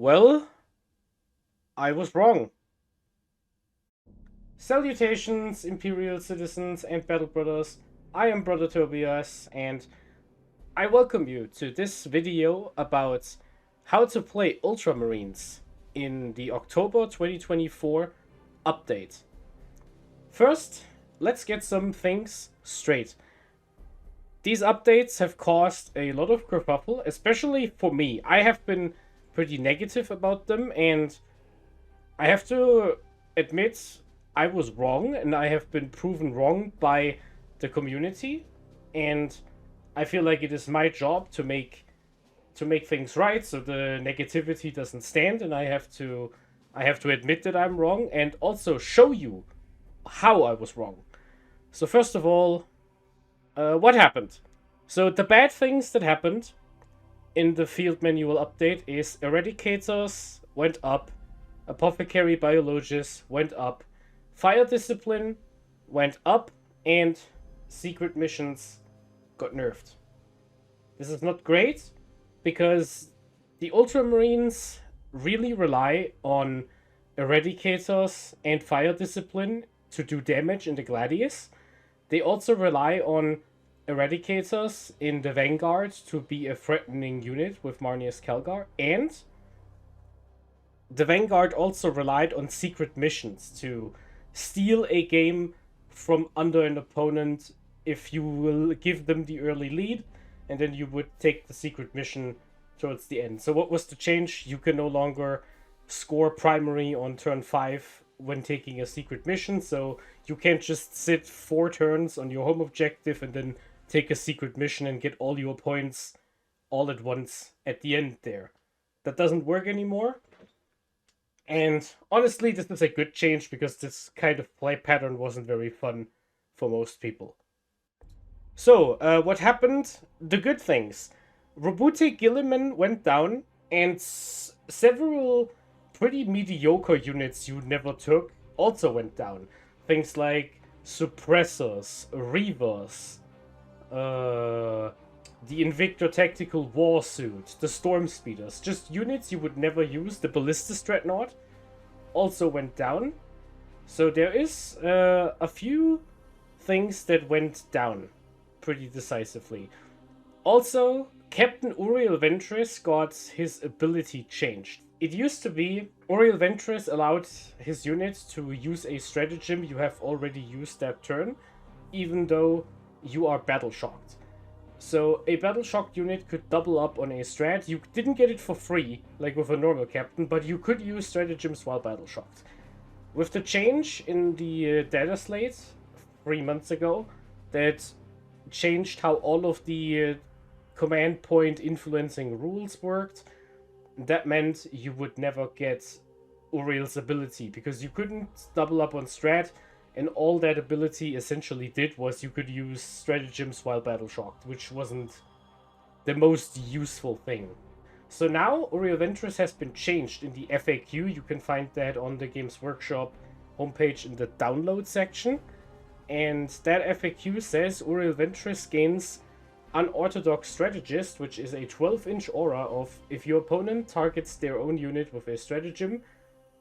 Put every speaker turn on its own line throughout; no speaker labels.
Well, I was wrong. Salutations, Imperial citizens and Battle Brothers. I am Brother Tobias, and I welcome you to this video about how to play Ultramarines in the October 2024 update. First, let's get some things straight. These updates have caused a lot of kerfuffle, especially for me. I have been pretty negative about them, and I have to admit I was wrong, and I have been proven wrong by the community, and I feel like it is my job to make things right so the negativity doesn't stand, and I have to admit that I'm wrong and also show you how I was wrong. So first of all, what happened? So the bad things that happened in the field manual update is Eradicators went up, Apothecary Biologists went up, Fire Discipline went up, and Secret Missions got nerfed. This is not great, because the Ultramarines really rely on Eradicators and Fire Discipline to do damage in the Gladius. They also rely on Eradicators in the Vanguard to be a threatening unit with Marnius Calgar, and the Vanguard also relied on secret missions to steal a game from under an opponent if you will give them the early lead, and then you would take the secret mission towards the end. So what was the change? You can no longer score primary on turn 5 when taking a secret mission, so you can't just sit 4 turns on your home objective and then take a secret mission and get all your points all at once at the end there. That doesn't work anymore. And honestly, this is a good change because this kind of play pattern wasn't very fun for most people. So, what happened? The good things. Robute Gilliman went down, and several pretty mediocre units you never took also went down. Things like Suppressors, Reavers, the Invictor Tactical Warsuit, the Storm Speeders, just units you would never use. The Ballistus Dreadnought also went down. So there is a few things that went down pretty decisively. Also, Captain Uriel Ventris got his ability changed. It used to be Uriel Ventris allowed his unit to use a stratagem you have already used that turn, even though you are battle shocked. So a battle shocked unit could double up on a strat. You didn't get it for free, like with a normal captain, but you could use stratagems while battle shocked. With the change in the data slate 3 months ago, that changed how all of the command point influencing rules worked. That meant you would never get Uriel's ability, because you couldn't double up on strat, and all that ability essentially did was you could use stratagems while battle shocked, which wasn't the most useful thing. So now Uriel Ventris has been changed in the FAQ. You can find that on the Games Workshop homepage in the download section. And that FAQ says Uriel Ventris gains Unorthodox Strategist, which is a 12-inch aura of if your opponent targets their own unit with a stratagem,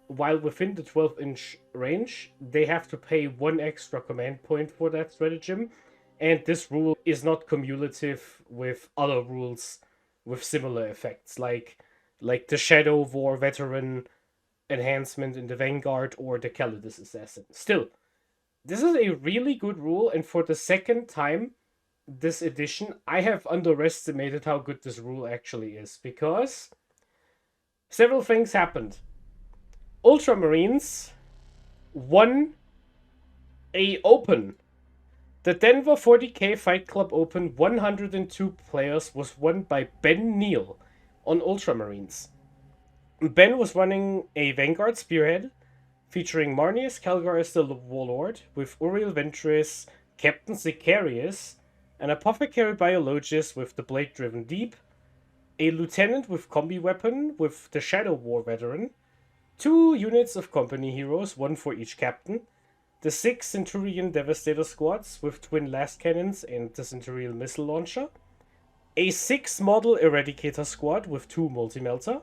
while within the 12-inch range, they have to pay 1 extra command point for that stratagem. And this rule is not cumulative with other rules with similar effects, like the Shadow War Veteran enhancement in the Vanguard or the Calidus Assassin. Still, this is a really good rule, and for the second time this edition, I have underestimated how good this rule actually is, because several things happened. Ultramarines won a Open. The Denver 40k Fight Club Open 102 players was won by Ben Neal on Ultramarines. Ben was running a Vanguard Spearhead featuring Marnius Calgar as the Warlord, with Uriel Ventris, Captain Sicarius, an Apothecary Biologist with the Blade Driven Deep, a Lieutenant with Combi Weapon with the Shadow War Veteran, 2 units of Company Heroes, 1 for each captain, the 6 Centurion Devastator Squads with twin last cannons and the Centurial Missile Launcher, a 6 model Eradicator Squad with 2 Multi-Melter,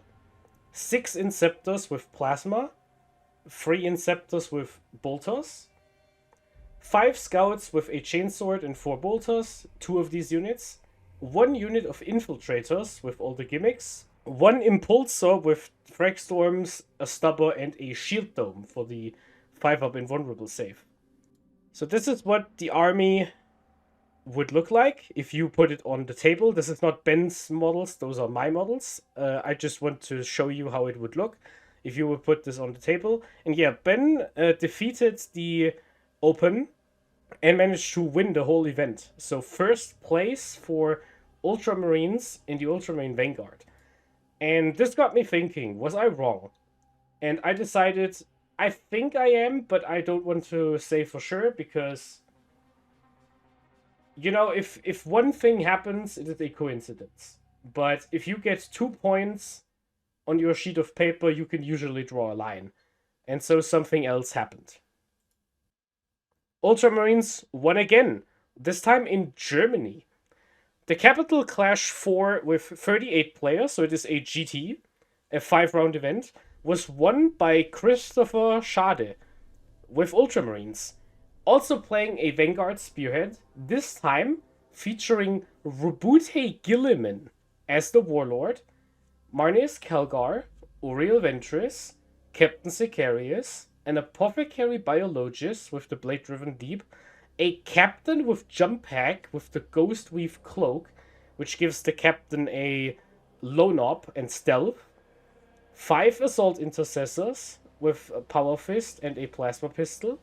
6 Inceptors with Plasma, 3 Inceptors with Bolters, 5 Scouts with a Chainsword and 4 Bolters, 2 of these units, 1 unit of Infiltrators with all the gimmicks, 1 Impulsor with Frag Storms, a Stubber, and a Shield Dome for the 5-up invulnerable save. So this is what the army would look like if you put it on the table. This is not Ben's models, those are my models. I just want to show you how it would look if you would put this on the table. And yeah, Ben defeated the Open and managed to win the whole event. So first place for Ultramarines in the Ultramarine Vanguard. And this got me thinking, was I wrong? And I decided, I think I am, but I don't want to say for sure, because, you know, if one thing happens, it is a coincidence. But if you get 2 points on your sheet of paper, you can usually draw a line. And so something else happened. Ultramarines won again, this time in Germany. The Capital Clash 4 with 38 players, so it is a GT, a 5-round event, was won by Christopher Schade with Ultramarines. Also playing a Vanguard Spearhead, this time featuring Robute Gilliman as the Warlord, Marnes Kelgar, Uriel Ventris, Captain Sicarius, an Apothecary Biologist with the Blade-Driven Deep, a Captain with Jump Pack with the Ghost Weave Cloak, which gives the Captain a Lone Op and Stealth, 5 Assault Intercessors with a Power Fist and a Plasma Pistol,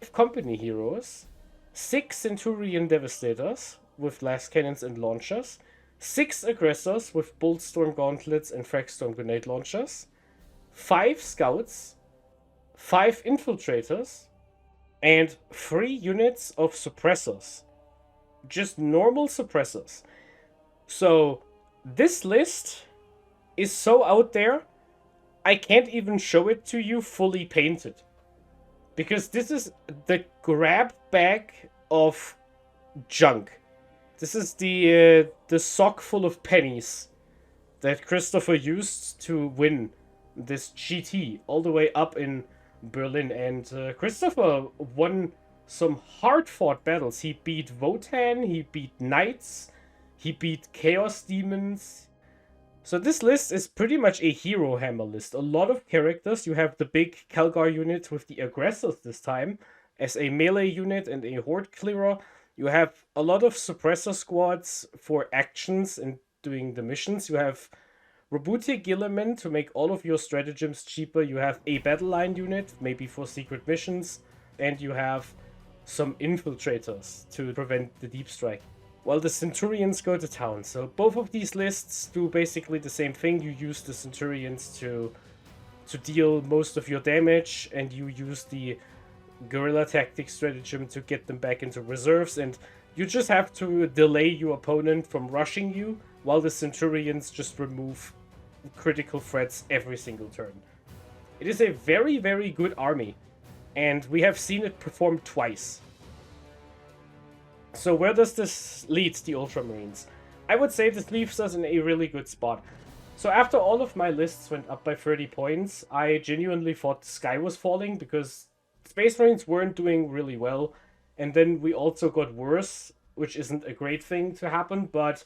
5 Company Heroes, 6 Centurion Devastators with Last Cannons and Launchers, 6 Aggressors with Boltstorm Gauntlets and Fragstorm Grenade Launchers, 5 Scouts, 5 Infiltrators, and 3 units of Suppressors. Just normal Suppressors. So, this list is so out there, I can't even show it to you fully painted. Because this is the grab bag of junk. This is the sock full of pennies that Christopher used to win this GT all the way up in Berlin. And Christopher won some hard-fought battles. He beat Wotan, he beat Knights, he beat Chaos Demons. So this list is pretty much a hero hammer list. A lot of characters. You have the big Kelgar unit with the aggressors this time as a melee unit and a horde clearer. You have a lot of suppressor squads for actions and doing the missions. You have Robute Gilliman to make all of your stratagems cheaper. You have a battle line unit, maybe for secret missions. And you have some infiltrators to prevent the deep strike. While the Centurions go to town. So both of these lists do basically the same thing. You use the Centurions to deal most of your damage, and you use the guerrilla tactics stratagem to get them back into reserves, and you just have to delay your opponent from rushing you, while the Centurions just remove critical threats every single turn. It is a very, very good army, and we have seen it perform twice. So where does this lead the Ultramarines? I would say this leaves us in a really good spot. So after all of my lists went up by 30 points, I genuinely thought the sky was falling, because Space Marines weren't doing really well, and then we also got worse, which isn't a great thing to happen, but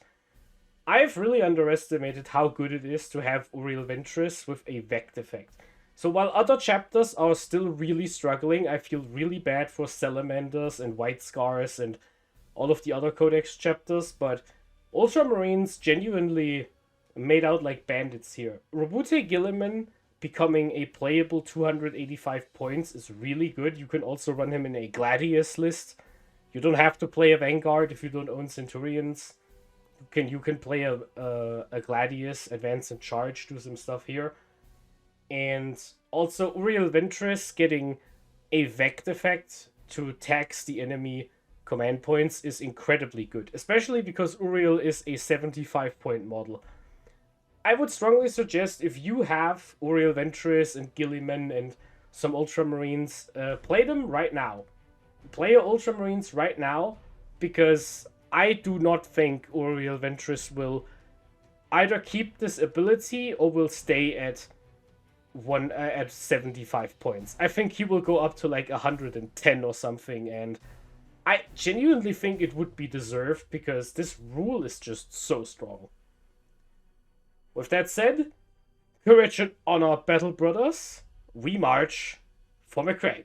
I've really underestimated how good it is to have Uriel Ventris with a Vect effect. So while other chapters are still really struggling, I feel really bad for Salamanders and White Scars and all of the other Codex chapters, but Ultramarines genuinely made out like bandits here. Robute Gilliman becoming a playable 285 points is really good. You can also run him in a Gladius list. You don't have to play a Vanguard if you don't own Centurions. You can play a Gladius, Advance and Charge, do some stuff here. And also Uriel Ventris getting a Vect effect to tax the enemy command points is incredibly good, especially because Uriel is a 75-point model. I would strongly suggest, if you have Uriel Ventris and Gilliman and some Ultramarines, play them right now. Play your Ultramarines right now, because I do not think Uriel Ventris will either keep this ability or will stay at at 75 points. I think he will go up to like 110 or something, and I genuinely think it would be deserved because this rule is just so strong. With that said, courage and honor, battle brothers. We march for McCraig.